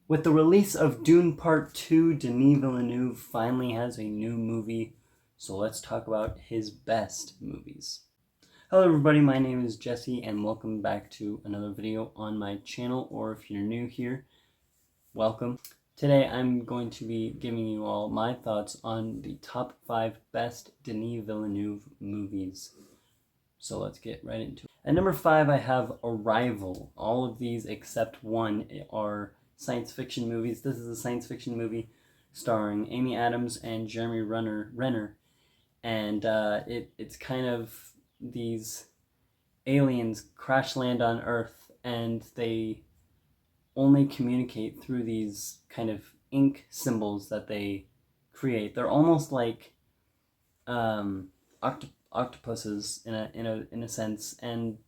With the release of Dune Part 2, Denis Villeneuve finally has a new movie, so let's talk about his best movies. Hello everybody, my name is Jesse and welcome back to another video on my channel, or if you're new here, welcome. Today I'm going to be giving you all my thoughts on the top 5 best Denis Villeneuve movies. So let's get right into it. At number 5 I have Arrival. All of these except one are science fiction movies. This is a science fiction movie starring Amy Adams and Jeremy Renner, and it's kind of these aliens crash land on Earth, and they only communicate through these kind of ink symbols that they create. They're almost like octopuses in a sense, and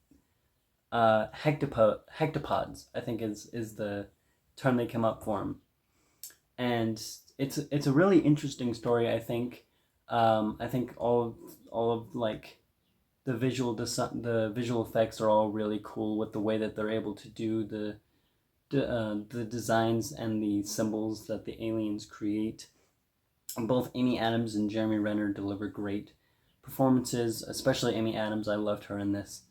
hectapods I think is the term they come up for them. And it's a really interesting story. I think all of like the visual effects are all really cool with the way that they're able to do the designs and the symbols that the aliens create. Both Amy Adams and Jeremy Renner deliver great performances, especially Amy Adams. I loved her in this,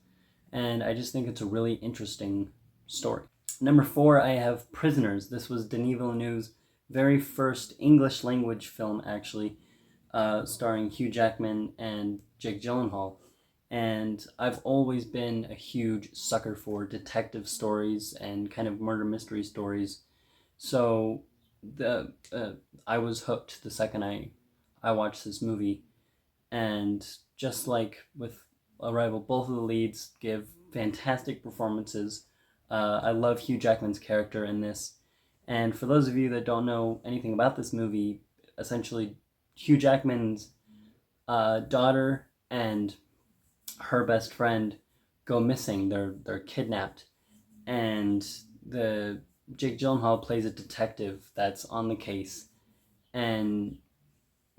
and I just think it's a really interesting story. Number 4, I have Prisoners. This was Denis Villeneuve's very first English language film, actually, starring Hugh Jackman and Jake Gyllenhaal. And I've always been a huge sucker for detective stories and kind of murder mystery stories. So I was hooked the second I watched this movie. And just like with Arrival, both of the leads give fantastic performances. I love Hugh Jackman's character in this. And for those of you that don't know anything about this movie, essentially Hugh Jackman's daughter and her best friend go missing. They're kidnapped, and Jake Gyllenhaal plays a detective that's on the case, and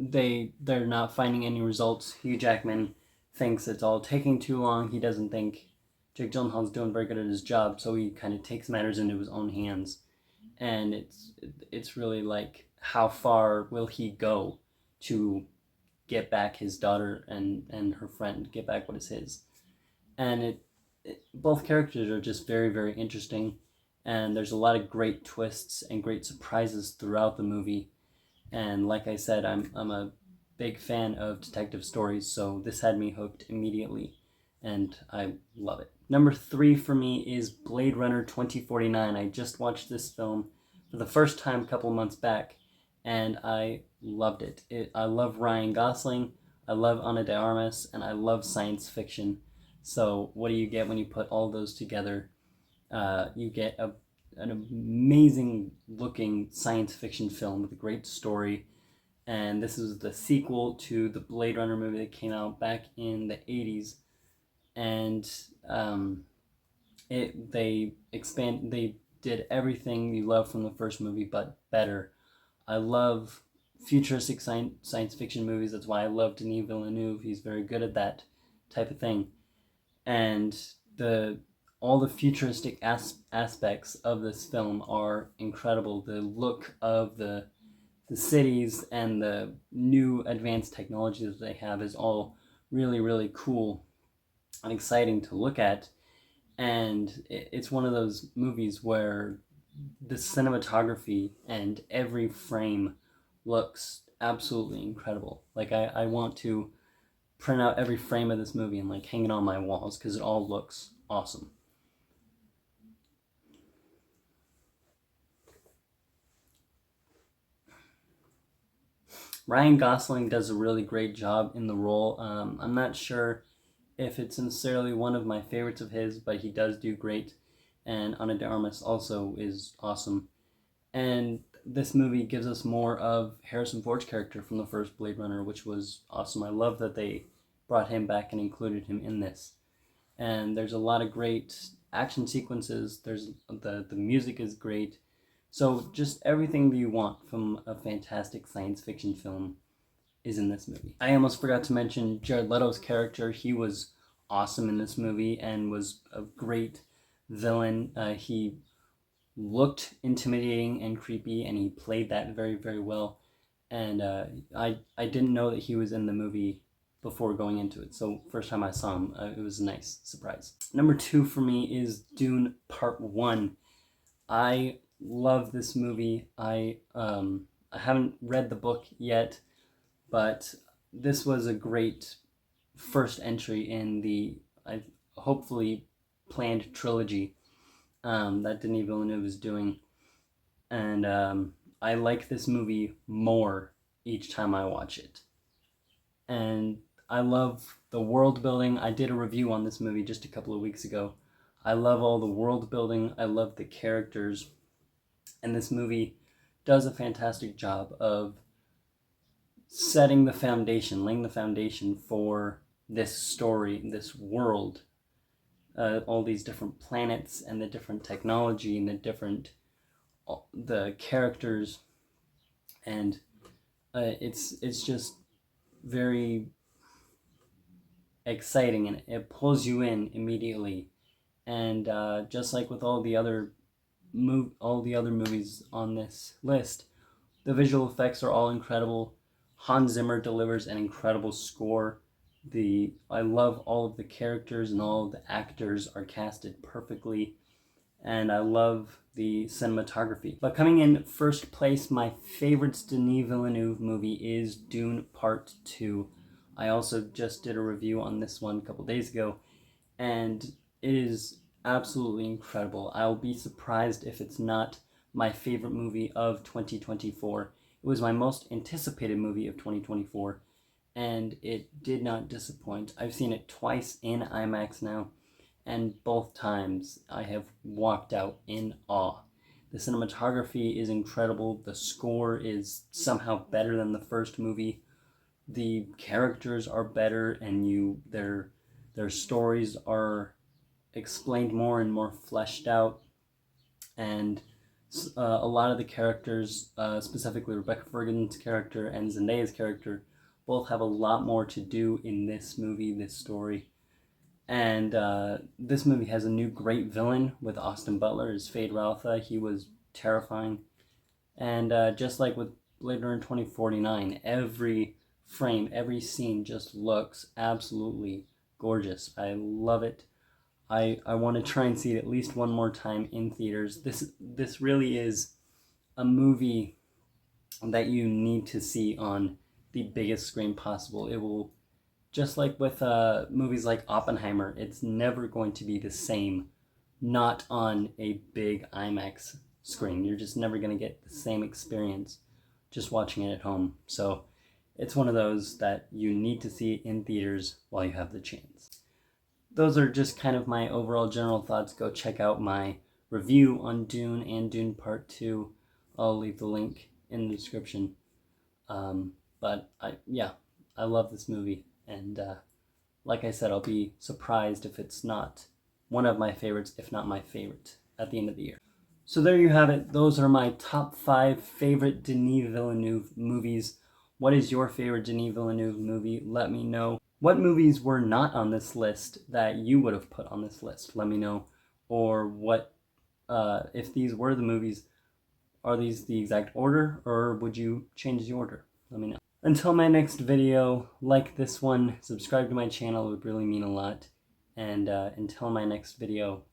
they're not finding any results. Hugh Jackman thinks it's all taking too long. He doesn't think Jake Gyllenhaal's doing very good at his job, so he kind of takes matters into his own hands. And it's really like, how far will he go to get back his daughter and her friend, get back what is his? And both characters are just very, very interesting, and there's a lot of great twists and great surprises throughout the movie. And like I said, I'm a big fan of detective stories, so this had me hooked immediately, and I love it. Number 3 for me is Blade Runner 2049. I just watched this film for the first time a couple months back, and I loved it. I love Ryan Gosling, I love Ana de Armas, and I love science fiction. So what do you get when you put all those together? You get an amazing looking science fiction film with a great story. And this is the sequel to the Blade Runner movie that came out back in the 80s. And they did everything you love from the first movie, but better. I love futuristic science fiction movies. That's why I love Denis Villeneuve. He's very good at that type of thing. And all the futuristic aspects of this film are incredible. The look of the cities and the new advanced technology that they have is all really, really cool and exciting to look at. And it's one of those movies where the cinematography and every frame looks absolutely incredible. Like I want to print out every frame of this movie and like hang it on my walls because it all looks awesome. Ryan Gosling does a really great job in the role. I'm not sure if it's necessarily one of my favorites of his, but he does do great. And Ana de Armas also is awesome. And this movie gives us more of Harrison Ford's character from the first Blade Runner, which was awesome. I love that they brought him back and included him in this. And there's a lot of great action sequences. There's the music is great. So just everything that you want from a fantastic science fiction film is in this movie. I almost forgot to mention Jared Leto's character. He was awesome in this movie and was a great villain. He looked intimidating and creepy, and he played that very, very well. And I didn't know that he was in the movie before going into it. So first time I saw him, it was a nice surprise. Number 2 for me is Dune Part 1. I love this movie. I haven't read the book yet, but this was a great first entry in the hopefully planned trilogy that Denis Villeneuve is doing. And I like this movie more each time I watch it. And I love the world building. I did a review on this movie just a couple of weeks ago. I love all the world building. I love the characters. And this movie does a fantastic job of setting the foundation, laying the foundation for this story, this world, all these different planets and the different technology and the characters, and it's just very exciting, and it pulls you in immediately. And just like with all the other movies on this list, the visual effects are all incredible. Hans Zimmer delivers an incredible score. I love all of the characters, and all of the actors are casted perfectly, and I love the cinematography. But coming in first place, my favorite Denis Villeneuve movie is Dune Part 2. I also just did a review on this one a couple days ago, and it is absolutely incredible. I'll be surprised if it's not my favorite movie of 2024. It was my most anticipated movie of 2024, and it did not disappoint. I've seen it twice in IMAX now, and both times I have walked out in awe. The cinematography is incredible. The score is somehow better than the first movie. The characters are better, and their stories are explained more and more fleshed out. And a lot of the characters, specifically Rebecca Ferguson's character and Zendaya's character, both have a lot more to do in this movie, this story. And this movie has a new great villain with Austin Butler as Fade Ralpha. He was terrifying. And just like with Blade Runner 2049, every frame, every scene just looks absolutely gorgeous. I love it. I want to try and see it at least one more time in theaters. This really is a movie that you need to see on the biggest screen possible. It will, just like with movies like Oppenheimer, it's never going to be the same not on a big IMAX screen. You're just never going to get the same experience just watching it at home. So it's one of those that you need to see in theaters while you have the chance. Those are just kind of my overall general thoughts. Go check out my review on Dune and Dune Part 2. I'll leave the link in the description. But I love this movie. And like I said, I'll be surprised if it's not one of my favorites, if not my favorite, at the end of the year. So there you have it. Those are my top 5 favorite Denis Villeneuve movies. What is your favorite Denis Villeneuve movie? Let me know. What movies were not on this list that you would have put on this list? Let me know. Or what, if these were the movies, are these the exact order, or would you change the order? Let me know. Until my next video, like this one, subscribe to my channel, it would really mean a lot. And until my next video,